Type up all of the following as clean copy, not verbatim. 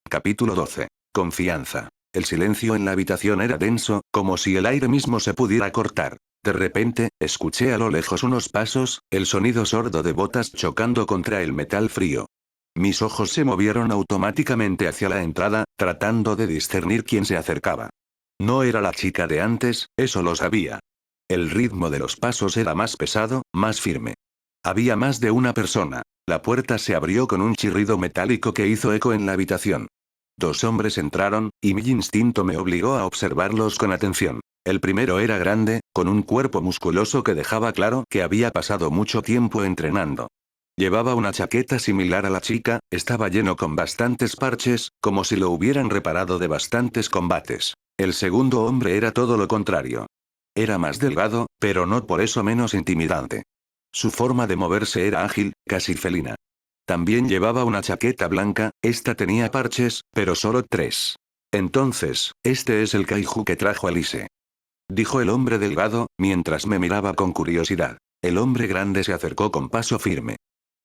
Capítulo 12. Confianza. El silencio en la habitación era denso, como si el aire mismo se pudiera cortar. De repente, escuché a lo lejos unos pasos, el sonido sordo de botas chocando contra el metal frío. Mis ojos se movieron automáticamente hacia la entrada, tratando de discernir quién se acercaba. No era la chica de antes, eso lo sabía. El ritmo de los pasos era más pesado, más firme. Había más de una persona. La puerta se abrió con un chirrido metálico que hizo eco en la habitación. Dos hombres entraron, y mi instinto me obligó a observarlos con atención. El primero era grande, con un cuerpo musculoso que dejaba claro que había pasado mucho tiempo entrenando. Llevaba una chaqueta similar a la chica, estaba lleno con bastantes parches, como si lo hubieran reparado de bastantes combates. El segundo hombre era todo lo contrario. Era más delgado, pero no por eso menos intimidante. Su forma de moverse era ágil, casi felina. También llevaba una chaqueta blanca, esta tenía parches, pero solo 3. Entonces, este es el kaiju que trajo Alice. Dijo el hombre delgado, mientras me miraba con curiosidad. El hombre grande se acercó con paso firme.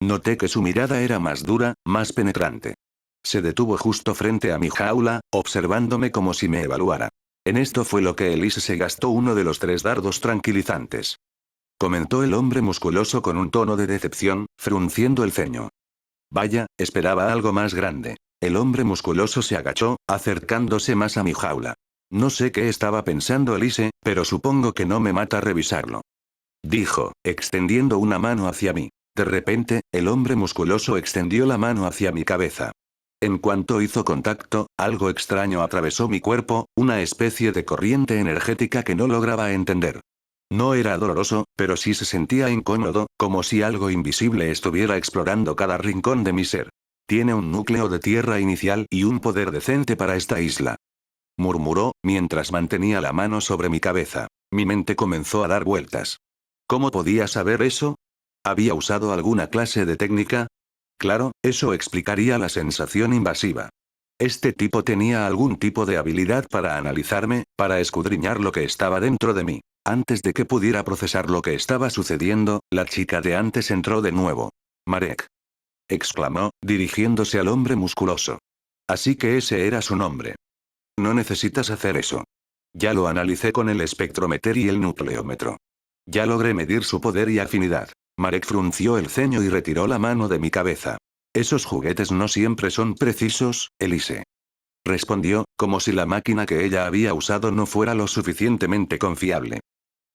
Noté que su mirada era más dura, más penetrante. Se detuvo justo frente a mi jaula, observándome como si me evaluara. En esto fue lo que Elise se gastó uno de los 3 dardos tranquilizantes. Comentó el hombre musculoso con un tono de decepción, frunciendo el ceño. Vaya, esperaba algo más grande. El hombre musculoso se agachó, acercándose más a mi jaula. No sé qué estaba pensando Elise, pero supongo que no me mata revisarlo. Dijo, extendiendo una mano hacia mí. De repente, el hombre musculoso extendió la mano hacia mi cabeza. En cuanto hizo contacto, algo extraño atravesó mi cuerpo, una especie de corriente energética que no lograba entender. No era doloroso, pero sí se sentía incómodo, como si algo invisible estuviera explorando cada rincón de mi ser. Tiene un núcleo de tierra inicial y un poder decente para esta isla. Murmuró, mientras mantenía la mano sobre mi cabeza. Mi mente comenzó a dar vueltas. ¿Cómo podía saber eso? ¿Había usado alguna clase de técnica? Claro, eso explicaría la sensación invasiva. Este tipo tenía algún tipo de habilidad para analizarme, para escudriñar lo que estaba dentro de mí. Antes de que pudiera procesar lo que estaba sucediendo, la chica de antes entró de nuevo. Marek. Exclamó, dirigiéndose al hombre musculoso. Así que ese era su nombre. No necesitas hacer eso. Ya lo analicé con el espectrometer y el nucleómetro. Ya logré medir su poder y afinidad. Marek frunció el ceño y retiró la mano de mi cabeza. Esos juguetes no siempre son precisos, Elise. Respondió, como si la máquina que ella había usado no fuera lo suficientemente confiable.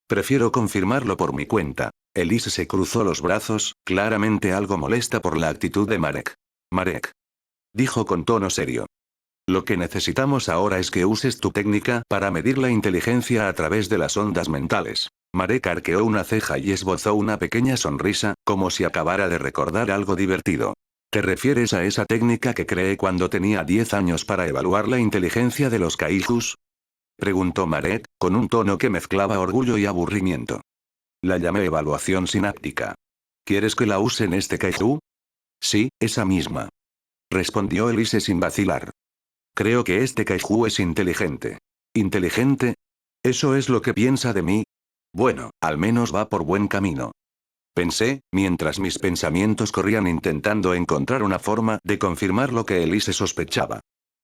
Prefiero confirmarlo por mi cuenta. Elise se cruzó los brazos, claramente algo molesta por la actitud de Marek. Marek. Dijo con tono serio. Lo que necesitamos ahora es que uses tu técnica para medir la inteligencia a través de las ondas mentales. Marek arqueó una ceja y esbozó una pequeña sonrisa, como si acabara de recordar algo divertido. ¿Te refieres a esa técnica que creé cuando tenía 10 años para evaluar la inteligencia de los kaijus? Preguntó Marek, con un tono que mezclaba orgullo y aburrimiento. La llamé evaluación sináptica. ¿Quieres que la use en este kaiju? Sí, esa misma. Respondió Elise sin vacilar. Creo que este kaiju es inteligente. ¿Inteligente? ¿Eso es lo que piensa de mí? Bueno, al menos va por buen camino. Pensé, mientras mis pensamientos corrían intentando encontrar una forma de confirmar lo que Elise sospechaba.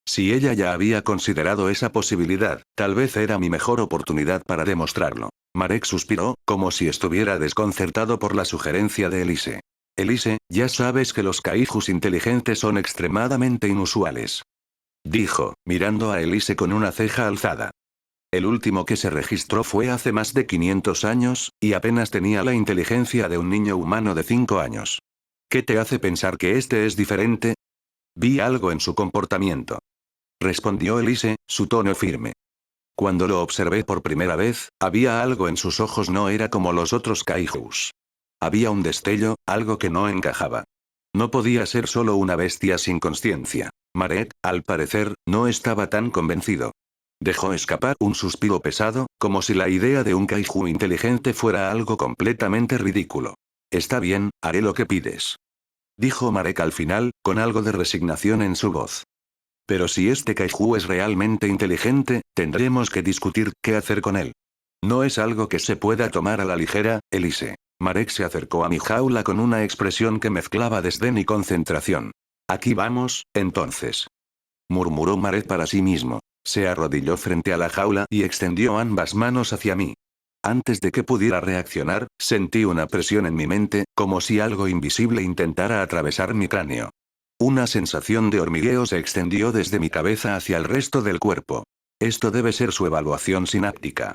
Si ella ya había considerado esa posibilidad, tal vez era mi mejor oportunidad para demostrarlo. Marek suspiró, como si estuviera desconcertado por la sugerencia de Elise. Elise, ya sabes que los kaijus inteligentes son extremadamente inusuales. Dijo, mirando a Elise con una ceja alzada. El último que se registró fue hace más de 500 años, y apenas tenía la inteligencia de un niño humano de 5 años. ¿Qué te hace pensar que este es diferente? Vi algo en su comportamiento. Respondió Elise, su tono firme. Cuando lo observé por primera vez, había algo en sus ojos, no era como los otros kaijus. Había un destello, algo que no encajaba. No podía ser solo una bestia sin conciencia. Marek, al parecer, no estaba tan convencido. Dejó escapar un suspiro pesado, como si la idea de un kaiju inteligente fuera algo completamente ridículo. Está bien, haré lo que pides. Dijo Marek al final, con algo de resignación en su voz. Pero si este kaiju es realmente inteligente, tendremos que discutir qué hacer con él. No es algo que se pueda tomar a la ligera, Elise. Marek se acercó a mi jaula con una expresión que mezclaba desdén y concentración. Aquí vamos, entonces. murmuró Marek para sí mismo. Se arrodilló frente a la jaula y extendió ambas manos hacia mí. Antes de que pudiera reaccionar, sentí una presión en mi mente, como si algo invisible intentara atravesar mi cráneo. Una sensación de hormigueo se extendió desde mi cabeza hacia el resto del cuerpo. Esto debe ser su evaluación sináptica.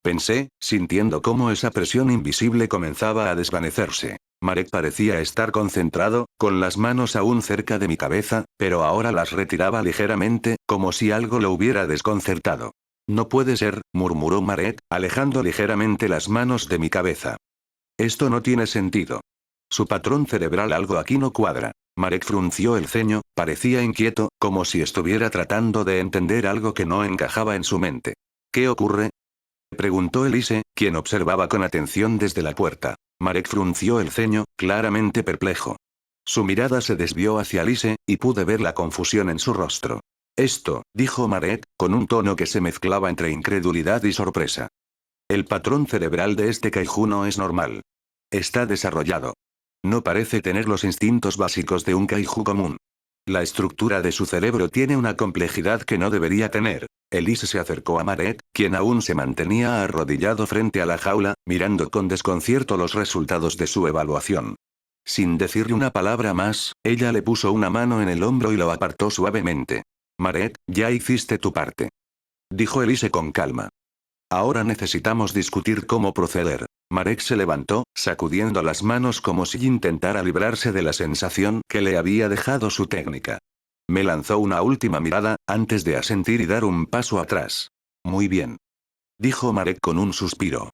Pensé, sintiendo cómo esa presión invisible comenzaba a desvanecerse. Marek parecía estar concentrado, con las manos aún cerca de mi cabeza, pero ahora las retiraba ligeramente, como si algo lo hubiera desconcertado. No puede ser, murmuró Marek, alejando ligeramente las manos de mi cabeza. Esto no tiene sentido. Su patrón cerebral algo aquí no cuadra. Marek frunció el ceño, parecía inquieto, como si estuviera tratando de entender algo que no encajaba en su mente. ¿Qué ocurre? Preguntó Elise, quien observaba con atención desde la puerta. Marek frunció el ceño, claramente perplejo. Su mirada se desvió hacia Elise, y pude ver la confusión en su rostro. Esto, dijo Marek, con un tono que se mezclaba entre incredulidad y sorpresa. El patrón cerebral de este kaiju no es normal. Está desarrollado. No parece tener los instintos básicos de un kaiju común. La estructura de su cerebro tiene una complejidad que no debería tener. Elise se acercó a Marek, quien aún se mantenía arrodillado frente a la jaula, mirando con desconcierto los resultados de su evaluación. Sin decirle una palabra más, ella le puso una mano en el hombro y lo apartó suavemente. Marek, ya hiciste tu parte. Dijo Elise con calma. Ahora necesitamos discutir cómo proceder. Marek se levantó, sacudiendo las manos como si intentara librarse de la sensación que le había dejado su técnica. Me lanzó una última mirada, antes de asentir y dar un paso atrás. Muy bien. Dijo Marek con un suspiro.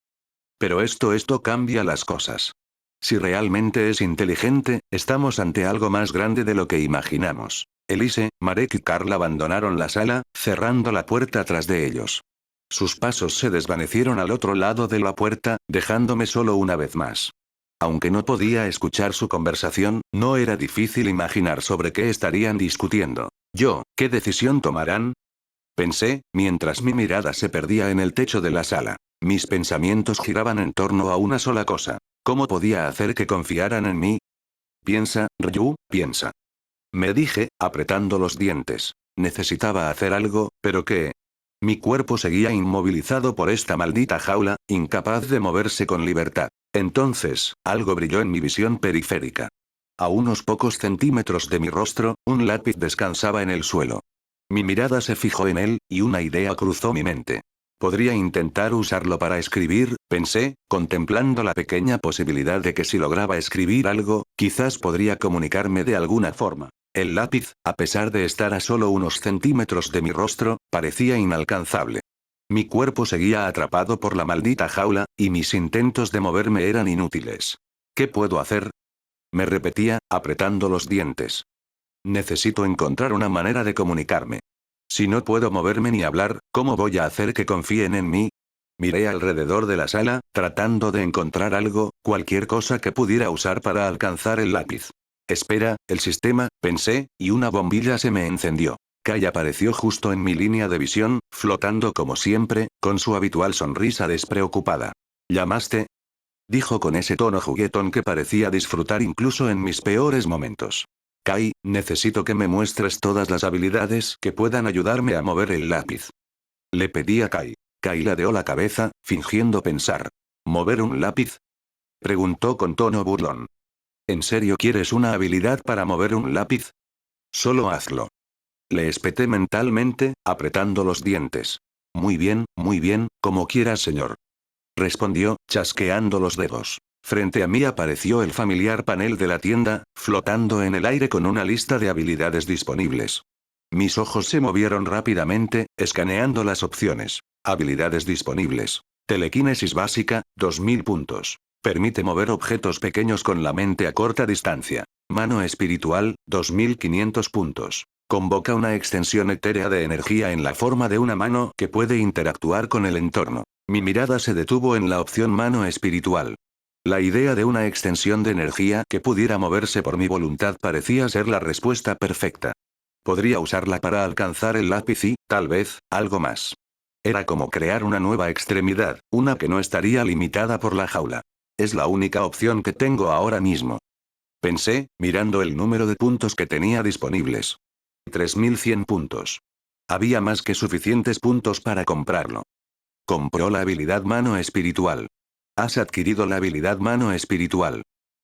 Pero esto cambia las cosas. Si realmente es inteligente, estamos ante algo más grande de lo que imaginamos. Elise, Marek y Carl abandonaron la sala, cerrando la puerta tras de ellos. Sus pasos se desvanecieron al otro lado de la puerta, dejándome solo una vez más. Aunque no podía escuchar su conversación, no era difícil imaginar sobre qué estarían discutiendo. ¿Qué decisión tomarán? Pensé, mientras mi mirada se perdía en el techo de la sala. Mis pensamientos giraban en torno a una sola cosa. ¿Cómo podía hacer que confiaran en mí? Piensa, Ryu, piensa. Me dije, apretando los dientes. Necesitaba hacer algo, ¿pero qué? Mi cuerpo seguía inmovilizado por esta maldita jaula, incapaz de moverse con libertad. Entonces, algo brilló en mi visión periférica. A unos pocos centímetros de mi rostro, un lápiz descansaba en el suelo. Mi mirada se fijó en él, y una idea cruzó mi mente. Podría intentar usarlo para escribir, pensé, contemplando la pequeña posibilidad de que si lograba escribir algo, quizás podría comunicarme de alguna forma. El lápiz, a pesar de estar a solo unos centímetros de mi rostro, parecía inalcanzable. Mi cuerpo seguía atrapado por la maldita jaula, y mis intentos de moverme eran inútiles. ¿Qué puedo hacer? Me repetía, apretando los dientes. Necesito encontrar una manera de comunicarme. Si no puedo moverme ni hablar, ¿cómo voy a hacer que confíen en mí? Miré alrededor de la sala, tratando de encontrar algo, cualquier cosa que pudiera usar para alcanzar el lápiz. Espera, el sistema, pensé, y una bombilla se me encendió. Kai apareció justo en mi línea de visión, flotando como siempre, con su habitual sonrisa despreocupada. ¿Llamaste? Dijo con ese tono juguetón que parecía disfrutar incluso en mis peores momentos. Kai, necesito que me muestres todas las habilidades que puedan ayudarme a mover el lápiz. Le pedí a Kai. Kai ladeó la cabeza, fingiendo pensar. ¿Mover un lápiz? Preguntó con tono burlón. ¿En serio quieres una habilidad para mover un lápiz? Solo hazlo. Le espeté mentalmente, apretando los dientes. Muy bien, como quieras, señor. Respondió, chasqueando los dedos. Frente a mí apareció el familiar panel de la tienda, flotando en el aire con una lista de habilidades disponibles. Mis ojos se movieron rápidamente, escaneando las opciones. Habilidades disponibles. Telequinesis básica, 2000 puntos. Permite mover objetos pequeños con la mente a corta distancia. Mano espiritual, 2500 puntos. Convoca una extensión etérea de energía en la forma de una mano que puede interactuar con el entorno. Mi mirada se detuvo en la opción mano espiritual. La idea de una extensión de energía que pudiera moverse por mi voluntad parecía ser la respuesta perfecta. Podría usarla para alcanzar el lápiz y, tal vez, algo más. Era como crear una nueva extremidad, una que no estaría limitada por la jaula. Es la única opción que tengo ahora mismo. Pensé, mirando el número de puntos que tenía disponibles. 3100 puntos. Había más que suficientes puntos para comprarlo. Compró la habilidad mano espiritual. Has adquirido la habilidad mano espiritual.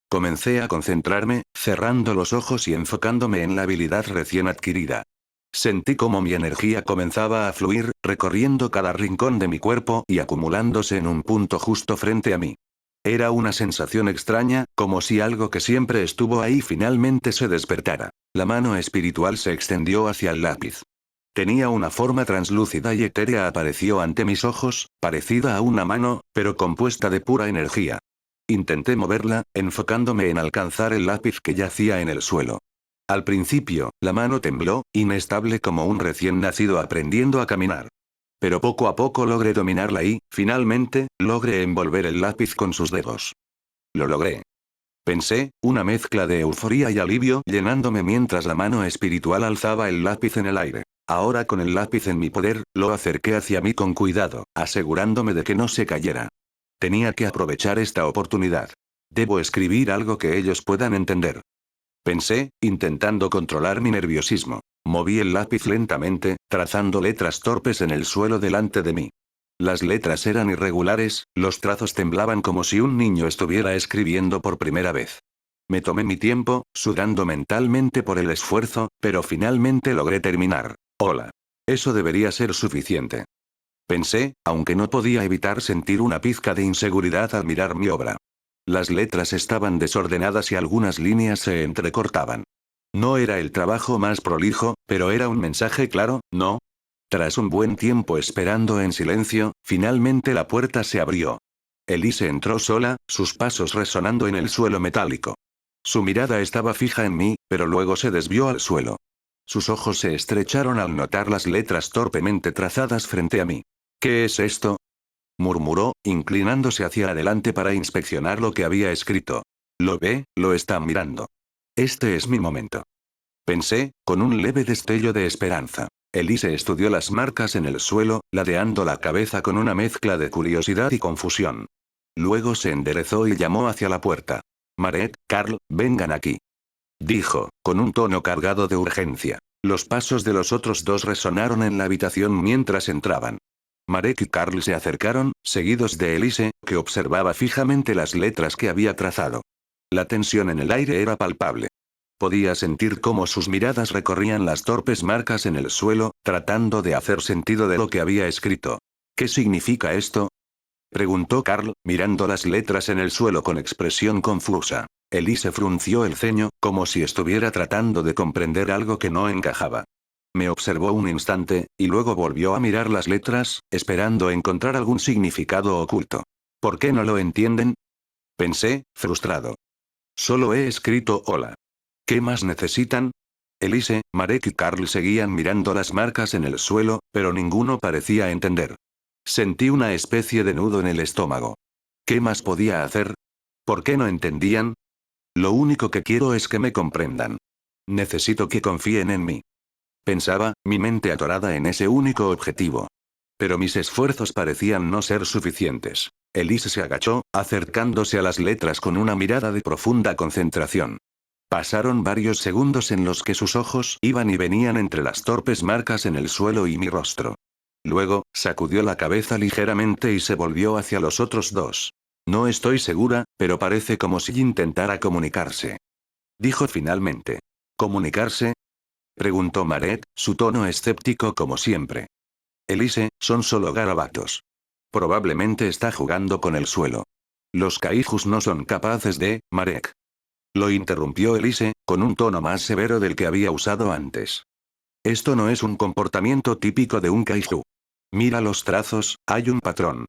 Comencé a concentrarme, cerrando los ojos y enfocándome en la habilidad recién adquirida. Sentí como mi energía comenzaba a fluir, recorriendo cada rincón de mi cuerpo y acumulándose en un punto justo frente a mí. Era una sensación extraña, como si algo que siempre estuvo ahí finalmente se despertara. La mano espiritual se extendió hacia el lápiz. Tenía una forma translúcida y etérea, apareció ante mis ojos, parecida a una mano, pero compuesta de pura energía. Intenté moverla, enfocándome en alcanzar el lápiz que yacía en el suelo. Al principio, la mano tembló, inestable como un recién nacido aprendiendo a caminar. Pero poco a poco logré dominarla y, finalmente, logré envolver el lápiz con sus dedos. Lo logré. Pensé, una mezcla de euforía y alivio llenándome mientras la mano espiritual alzaba el lápiz en el aire. Ahora con el lápiz en mi poder, lo acerqué hacia mí con cuidado, asegurándome de que no se cayera. Tenía que aprovechar esta oportunidad. Debo escribir algo que ellos puedan entender. Pensé, intentando controlar mi nerviosismo. Moví el lápiz lentamente, trazando letras torpes en el suelo delante de mí. Las letras eran irregulares, los trazos temblaban como si un niño estuviera escribiendo por primera vez. Me tomé mi tiempo, sudando mentalmente por el esfuerzo, pero finalmente logré terminar. Hola. Eso debería ser suficiente. Pensé, aunque no podía evitar sentir una pizca de inseguridad al mirar mi obra. Las letras estaban desordenadas y algunas líneas se entrecortaban. No era el trabajo más prolijo, pero era un mensaje claro, ¿no? Tras un buen tiempo esperando en silencio, finalmente la puerta se abrió. Elise entró sola, sus pasos resonando en el suelo metálico. Su mirada estaba fija en mí, pero luego se desvió al suelo. Sus ojos se estrecharon al notar las letras torpemente trazadas frente a mí. ¿Qué es esto?, murmuró, inclinándose hacia adelante para inspeccionar lo que había escrito. ¿Lo ve? Lo está mirando. Este es mi momento. Pensé, con un leve destello de esperanza. Elise estudió las marcas en el suelo, ladeando la cabeza con una mezcla de curiosidad y confusión. Luego se enderezó y llamó hacia la puerta. Marek, Carl, vengan aquí. Dijo, con un tono cargado de urgencia. Los pasos de los otros dos resonaron en la habitación mientras entraban. Marek y Carl se acercaron, seguidos de Elise, que observaba fijamente las letras que había trazado. La tensión en el aire era palpable. Podía sentir cómo sus miradas recorrían las torpes marcas en el suelo, tratando de hacer sentido de lo que había escrito. ¿Qué significa esto?, preguntó Carl, mirando las letras en el suelo con expresión confusa. Elise frunció el ceño, como si estuviera tratando de comprender algo que no encajaba. Me observó un instante, y luego volvió a mirar las letras, esperando encontrar algún significado oculto. ¿Por qué no lo entienden?, pensé, frustrado. Solo he escrito hola. ¿Qué más necesitan? Elise, Marek y Carl seguían mirando las marcas en el suelo, pero ninguno parecía entender. Sentí una especie de nudo en el estómago. ¿Qué más podía hacer? ¿Por qué no entendían? Lo único que quiero es que me comprendan. Necesito que confíen en mí. Pensaba, mi mente atorada en ese único objetivo. Pero mis esfuerzos parecían no ser suficientes. Elise se agachó, acercándose a las letras con una mirada de profunda concentración. Pasaron varios segundos en los que sus ojos iban y venían entre las torpes marcas en el suelo y mi rostro. Luego, sacudió la cabeza ligeramente y se volvió hacia los otros dos. No estoy segura, pero parece como si intentara comunicarse. Dijo finalmente. ¿Comunicarse?, preguntó Marek, su tono escéptico como siempre. Elise, son solo garabatos. Probablemente está jugando con el suelo. Los kaijus no son capaces de, Marek. Lo interrumpió Elise, con un tono más severo del que había usado antes. Esto no es un comportamiento típico de un kaiju. Mira los trazos, hay un patrón.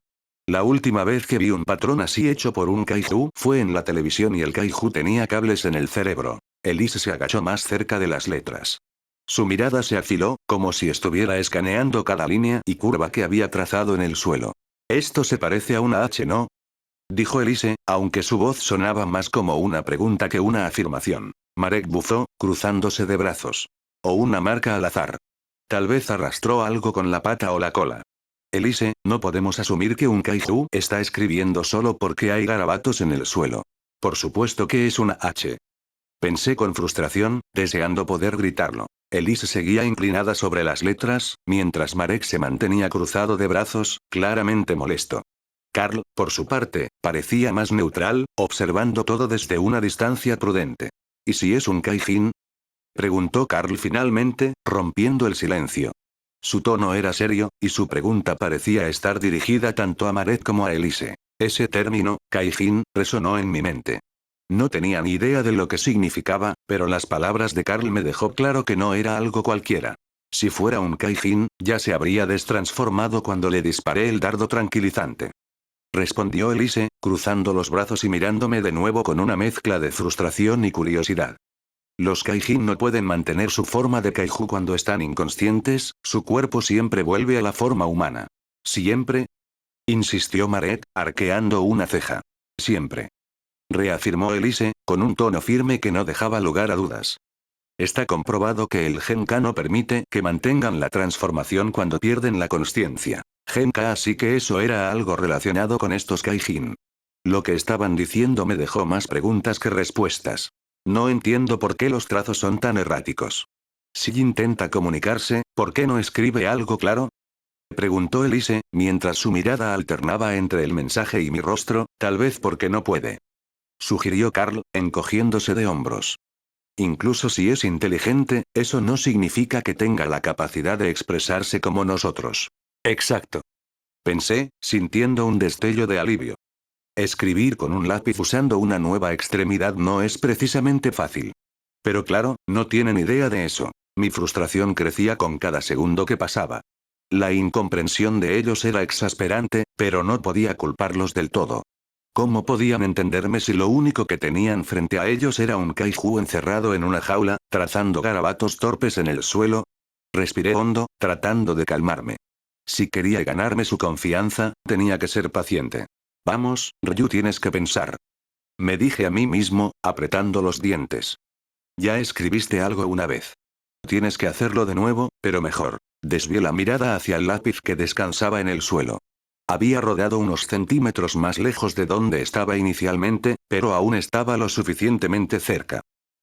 La última vez que vi un patrón así hecho por un kaiju fue en la televisión y el kaiju tenía cables en el cerebro. Elise se agachó más cerca de las letras. Su mirada se afiló, como si estuviera escaneando cada línea y curva que había trazado en el suelo. Esto se parece a una H, ¿no?, dijo Elise, aunque su voz sonaba más como una pregunta que una afirmación. Marek bufó, cruzándose de brazos. O una marca al azar. Tal vez arrastró algo con la pata o la cola. Elise, no podemos asumir que un kaiju está escribiendo solo porque hay garabatos en el suelo. Por supuesto que es una H. Pensé con frustración, deseando poder gritarlo. Elise seguía inclinada sobre las letras, mientras Marek se mantenía cruzado de brazos, claramente molesto. Carl, por su parte, parecía más neutral, observando todo desde una distancia prudente. ¿Y si es un Kaijin? Preguntó Carl finalmente, rompiendo el silencio. Su tono era serio, y su pregunta parecía estar dirigida tanto a Marek como a Elise. Ese término, Kaijin, resonó en mi mente. No tenía ni idea de lo que significaba, pero las palabras de Carl me dejó claro que no era algo cualquiera. Si fuera un Kaijin, ya se habría destransformado cuando le disparé el dardo tranquilizante. Respondió Elise, cruzando los brazos y mirándome de nuevo con una mezcla de frustración y curiosidad. Los Kaijin no pueden mantener su forma de Kaiju cuando están inconscientes, su cuerpo siempre vuelve a la forma humana. ¿Siempre? Insistió Marek, arqueando una ceja. Siempre. Reafirmó Elise, con un tono firme que no dejaba lugar a dudas. Está comprobado que el Genka no permite que mantengan la transformación cuando pierden la consciencia. Genka, así que eso era algo relacionado con estos Kaijin. Lo que estaban diciendo me dejó más preguntas que respuestas. No entiendo por qué los trazos son tan erráticos. Si intenta comunicarse, ¿por qué no escribe algo claro? Preguntó Elise, mientras su mirada alternaba entre el mensaje y mi rostro, tal vez porque no puede. Sugirió Carl, encogiéndose de hombros. Incluso si es inteligente, eso no significa que tenga la capacidad de expresarse como nosotros. Exacto. Pensé, sintiendo un destello de alivio. Escribir con un lápiz usando una nueva extremidad no es precisamente fácil. Pero claro, no tienen idea de eso. Mi frustración crecía con cada segundo que pasaba. La incomprensión de ellos era exasperante, pero no podía culparlos del todo. ¿Cómo podían entenderme si lo único que tenían frente a ellos era un kaiju encerrado en una jaula, trazando garabatos torpes en el suelo? Respiré hondo, tratando de calmarme. Si quería ganarme su confianza, tenía que ser paciente. Vamos, Ryu, tienes que pensar. Me dije a mí mismo, apretando los dientes. Ya escribiste algo una vez. Tienes que hacerlo de nuevo, pero mejor. Desvié la mirada hacia el lápiz que descansaba en el suelo. Había rodado unos centímetros más lejos de donde estaba inicialmente, pero aún estaba lo suficientemente cerca.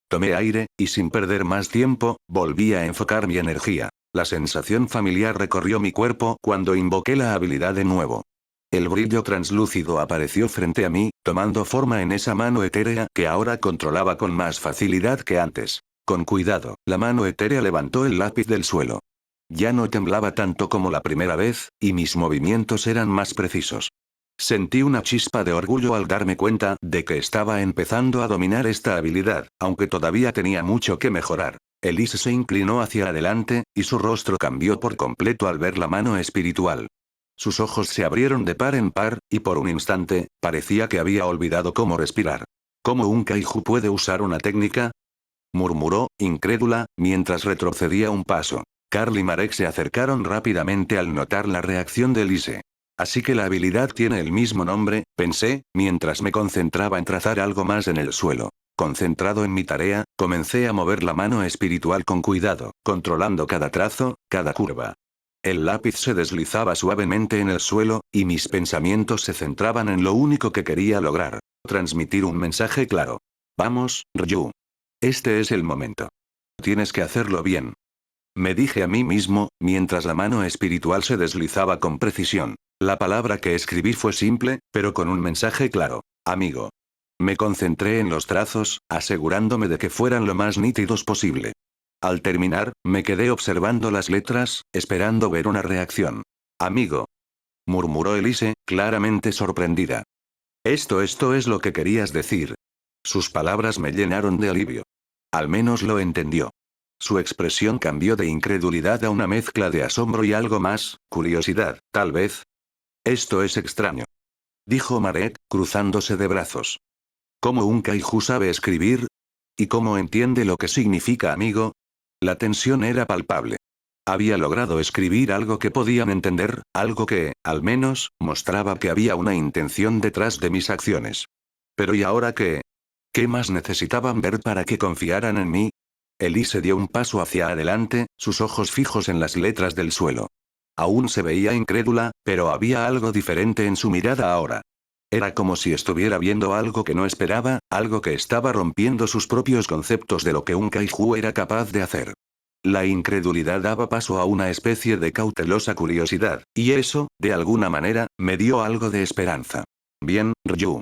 Tomé aire, y sin perder más tiempo, volví a enfocar mi energía. La sensación familiar recorrió mi cuerpo cuando invoqué la habilidad de nuevo. El brillo translúcido apareció frente a mí, tomando forma en esa mano etérea que ahora controlaba con más facilidad que antes. Con cuidado, la mano etérea levantó el lápiz del suelo. Ya no temblaba tanto como la primera vez, y mis movimientos eran más precisos. Sentí una chispa de orgullo al darme cuenta de que estaba empezando a dominar esta habilidad, aunque todavía tenía mucho que mejorar. Elise se inclinó hacia adelante, y su rostro cambió por completo al ver la mano espiritual. Sus ojos se abrieron de par en par, y por un instante, parecía que había olvidado cómo respirar. ¿Cómo un kaiju puede usar una técnica? Murmuró, incrédula, mientras retrocedía un paso. Carl y Marek se acercaron rápidamente al notar la reacción de Elise. Así que la habilidad tiene el mismo nombre, pensé, mientras me concentraba en trazar algo más en el suelo. Concentrado en mi tarea, comencé a mover la mano espiritual con cuidado, controlando cada trazo, cada curva. El lápiz se deslizaba suavemente en el suelo, y mis pensamientos se centraban en lo único que quería lograr: transmitir un mensaje claro. Vamos, Ryu. Este es el momento. Tienes que hacerlo bien. Me dije a mí mismo, mientras la mano espiritual se deslizaba con precisión. La palabra que escribí fue simple, pero con un mensaje claro. Amigo. Me concentré en los trazos, asegurándome de que fueran lo más nítidos posible. Al terminar, me quedé observando las letras, esperando ver una reacción. Amigo. Murmuró Elise, claramente sorprendida. Esto es lo que querías decir. Sus palabras me llenaron de alivio. Al menos lo entendió. Su expresión cambió de incredulidad a una mezcla de asombro y algo más, curiosidad, tal vez. Esto es extraño. Dijo Marek, cruzándose de brazos. ¿Cómo un kaiju sabe escribir? ¿Y cómo entiende lo que significa amigo? La tensión era palpable. Había logrado escribir algo que podían entender, algo que, al menos, mostraba que había una intención detrás de mis acciones. Pero ¿y ahora qué? ¿Qué más necesitaban ver para que confiaran en mí? Elise dio un paso hacia adelante, sus ojos fijos en las letras del suelo. Aún se veía incrédula, pero había algo diferente en su mirada ahora. Era como si estuviera viendo algo que no esperaba, algo que estaba rompiendo sus propios conceptos de lo que un kaiju era capaz de hacer. La incredulidad daba paso a una especie de cautelosa curiosidad, y eso, de alguna manera, me dio algo de esperanza. Bien, Ryu.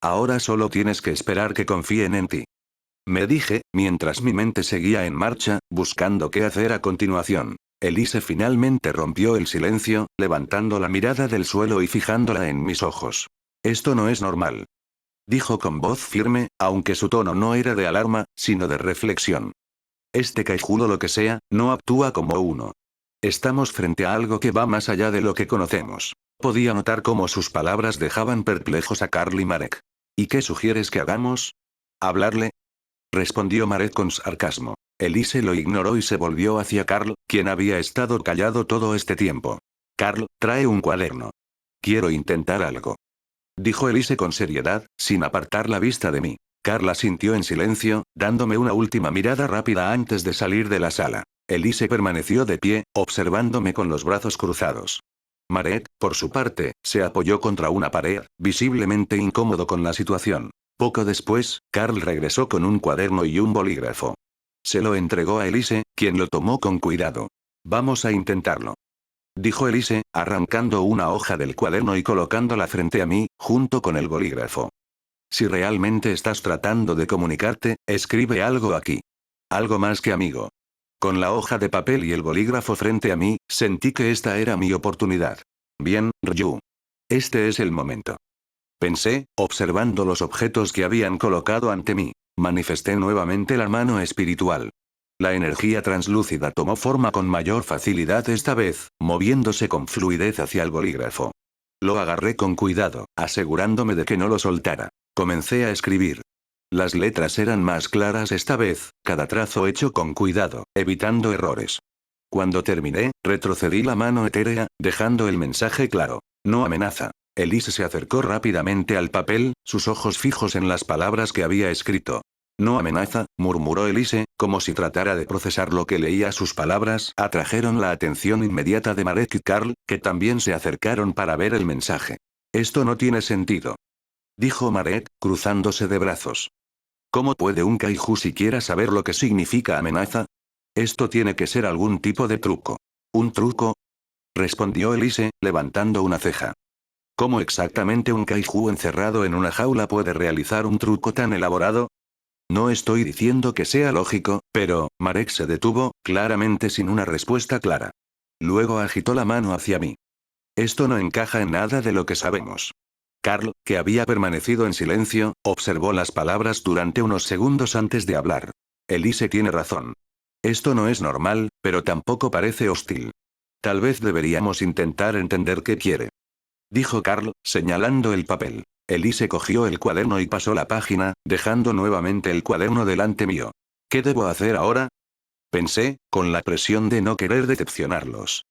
Ahora solo tienes que esperar que confíen en ti. Me dije, mientras mi mente seguía en marcha, buscando qué hacer a continuación. Elise finalmente rompió el silencio, levantando la mirada del suelo y fijándola en mis ojos. Esto no es normal. Dijo con voz firme, aunque su tono no era de alarma, sino de reflexión. Este Kaiju, lo que sea, no actúa como uno. Estamos frente a algo que va más allá de lo que conocemos. Podía notar cómo sus palabras dejaban perplejos a Carl y Marek. ¿Y qué sugieres que hagamos? ¿Hablarle? Respondió Marek con sarcasmo. Elise lo ignoró y se volvió hacia Carl, quien había estado callado todo este tiempo. Carl, trae un cuaderno. Quiero intentar algo. Dijo Elise con seriedad, sin apartar la vista de mí. Carl asintió en silencio, dándome una última mirada rápida antes de salir de la sala. Elise permaneció de pie, observándome con los brazos cruzados. Marek, por su parte, se apoyó contra una pared, visiblemente incómodo con la situación. Poco después, Carl regresó con un cuaderno y un bolígrafo. Se lo entregó a Elise, quien lo tomó con cuidado. Vamos a intentarlo. Dijo Elise, arrancando una hoja del cuaderno y colocándola frente a mí, junto con el bolígrafo. Si realmente estás tratando de comunicarte, escribe algo aquí. Algo más que amigo. Con la hoja de papel y el bolígrafo frente a mí, sentí que esta era mi oportunidad. Bien, Ryu. Este es el momento. Pensé, observando los objetos que habían colocado ante mí. Manifesté nuevamente la mano espiritual. La energía translúcida tomó forma con mayor facilidad esta vez, moviéndose con fluidez hacia el bolígrafo. Lo agarré con cuidado, asegurándome de que no lo soltara. Comencé a escribir. Las letras eran más claras esta vez, cada trazo hecho con cuidado, evitando errores. Cuando terminé, retrocedí la mano etérea, dejando el mensaje claro. No amenaza. Elise se acercó rápidamente al papel, sus ojos fijos en las palabras que había escrito. No amenaza, murmuró Elise, como si tratara de procesar lo que leía. Sus palabras atrajeron la atención inmediata de Marek y Carl, que también se acercaron para ver el mensaje. Esto no tiene sentido. Dijo Marek, cruzándose de brazos. ¿Cómo puede un Kaiju siquiera saber lo que significa amenaza? Esto tiene que ser algún tipo de truco. ¿Un truco? Respondió Elise, levantando una ceja. ¿Cómo exactamente un Kaiju encerrado en una jaula puede realizar un truco tan elaborado? No estoy diciendo que sea lógico, pero, Marek se detuvo, claramente sin una respuesta clara. Luego agitó la mano hacia mí. Esto no encaja en nada de lo que sabemos. Carl, que había permanecido en silencio, observó las palabras durante unos segundos antes de hablar. Elise tiene razón. Esto no es normal, pero tampoco parece hostil. Tal vez deberíamos intentar entender qué quiere. Dijo Carl, señalando el papel. Elise cogió el cuaderno y pasó la página, dejando nuevamente el cuaderno delante mío. ¿Qué debo hacer ahora? Pensé, con la presión de no querer decepcionarlos.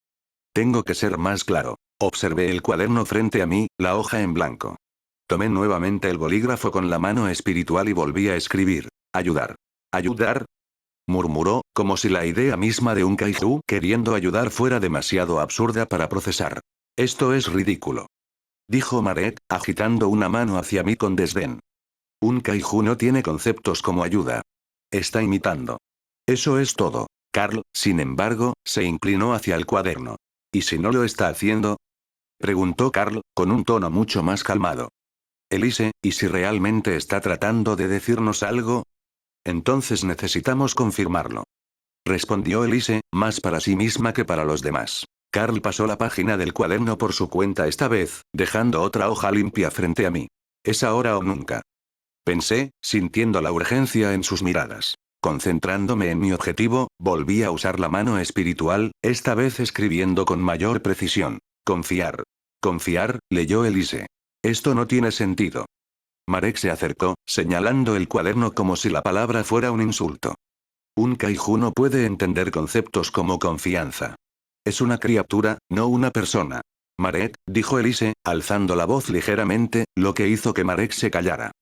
Tengo que ser más claro. Observé el cuaderno frente a mí, la hoja en blanco. Tomé nuevamente el bolígrafo con la mano espiritual y volví a escribir. Ayudar. ¿Ayudar? Murmuró, como si la idea misma de un Kaiju queriendo ayudar fuera demasiado absurda para procesar. Esto es ridículo. Dijo Marek, agitando una mano hacia mí con desdén. Un Kaiju no tiene conceptos como ayuda. Está imitando. Eso es todo. Carl, sin embargo, se inclinó hacia el cuaderno. ¿Y si no lo está haciendo? Preguntó Carl, con un tono mucho más calmado. Elise, ¿y si realmente está tratando de decirnos algo? Entonces necesitamos confirmarlo. Respondió Elise, más para sí misma que para los demás. Carl pasó la página del cuaderno por su cuenta esta vez, dejando otra hoja limpia frente a mí. ¿Es ahora o nunca? Pensé, sintiendo la urgencia en sus miradas. Concentrándome en mi objetivo, volví a usar la mano espiritual, esta vez escribiendo con mayor precisión. Confiar. Confiar, leyó Elise. Esto no tiene sentido. Marek se acercó, señalando el cuaderno como si la palabra fuera un insulto. Un Kaiju no puede entender conceptos como confianza. Es una criatura, no una persona. Marek, dijo Elise, alzando la voz ligeramente, lo que hizo que Marek se callara.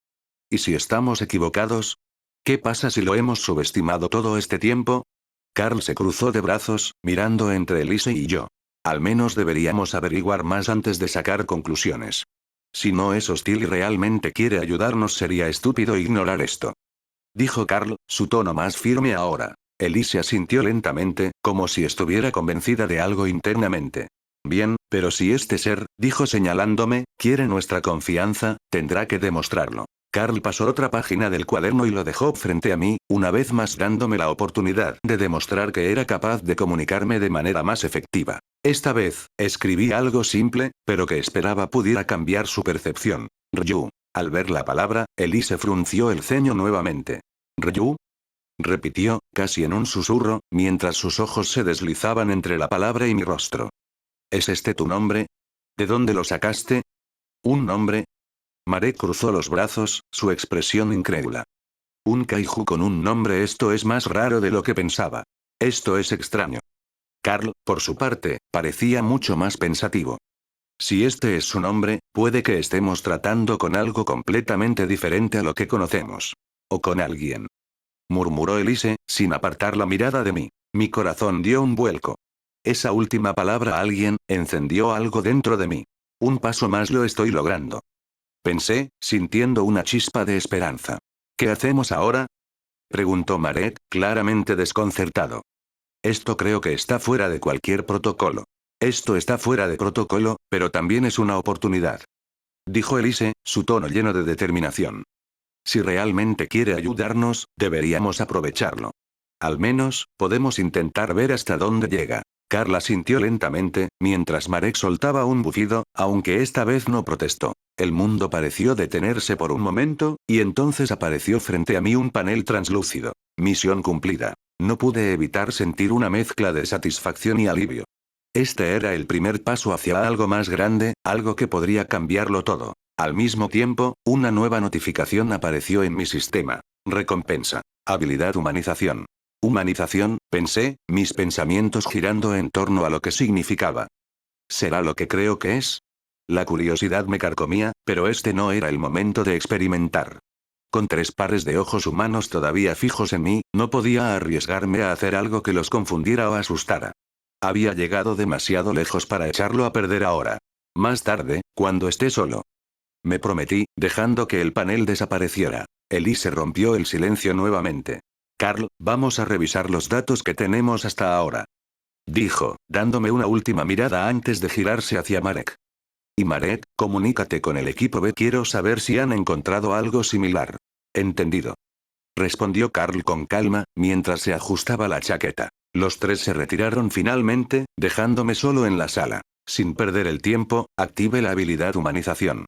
¿Y si estamos equivocados? ¿Qué pasa si lo hemos subestimado todo este tiempo? Carl se cruzó de brazos, mirando entre Elise y yo. Al menos deberíamos averiguar más antes de sacar conclusiones. Si no es hostil y realmente quiere ayudarnos, sería estúpido ignorar esto. Dijo Carl, su tono más firme ahora. Elise asintió lentamente, como si estuviera convencida de algo internamente. Bien, pero si este ser, dijo señalándome, quiere nuestra confianza, tendrá que demostrarlo. Carl pasó otra página del cuaderno y lo dejó frente a mí, una vez más dándome la oportunidad de demostrar que era capaz de comunicarme de manera más efectiva. Esta vez, escribí algo simple, pero que esperaba pudiera cambiar su percepción. Ryu. Al ver la palabra, Elise frunció el ceño nuevamente. ¿Ryu? Repitió, casi en un susurro, mientras sus ojos se deslizaban entre la palabra y mi rostro. ¿Es este tu nombre? ¿De dónde lo sacaste? ¿Un nombre? Marek cruzó los brazos, su expresión incrédula. Un kaiju con un nombre, esto es más raro de lo que pensaba. Esto es extraño. Carl, por su parte, parecía mucho más pensativo. Si este es su nombre, puede que estemos tratando con algo completamente diferente a lo que conocemos. O con alguien. Murmuró Elise, sin apartar la mirada de mí. Mi corazón dio un vuelco. Esa última palabra alguien, encendió algo dentro de mí. Un paso más lo estoy logrando. Pensé, sintiendo una chispa de esperanza. ¿Qué hacemos ahora? Preguntó Marek, claramente desconcertado. Esto creo que está fuera de cualquier protocolo. Esto está fuera de protocolo, pero también es una oportunidad. Dijo Elise, su tono lleno de determinación. Si realmente quiere ayudarnos, deberíamos aprovecharlo. Al menos, podemos intentar ver hasta dónde llega. Carla sintió lentamente, mientras Marek soltaba un bufido, aunque esta vez no protestó. El mundo pareció detenerse por un momento, y entonces apareció frente a mí un panel translúcido. Misión cumplida. No pude evitar sentir una mezcla de satisfacción y alivio. Este era el primer paso hacia algo más grande, algo que podría cambiarlo todo. Al mismo tiempo, una nueva notificación apareció en mi sistema. Recompensa. Habilidad humanización. Humanización, pensé, mis pensamientos girando en torno a lo que significaba. ¿Será lo que creo que es? La curiosidad me carcomía, pero este no era el momento de experimentar. Con 3 pares de ojos humanos todavía fijos en mí, no podía arriesgarme a hacer algo que los confundiera o asustara. Había llegado demasiado lejos para echarlo a perder ahora. Más tarde, cuando esté solo. Me prometí, dejando que el panel desapareciera. Elise rompió el silencio nuevamente. Carl, vamos a revisar los datos que tenemos hasta ahora. Dijo, dándome una última mirada antes de girarse hacia Marek. Y Marek, comunícate con el equipo B, quiero saber si han encontrado algo similar. Entendido. Respondió Carl con calma, mientras se ajustaba la chaqueta. Los 3 se retiraron finalmente, dejándome solo en la sala. Sin perder el tiempo, active la habilidad humanización.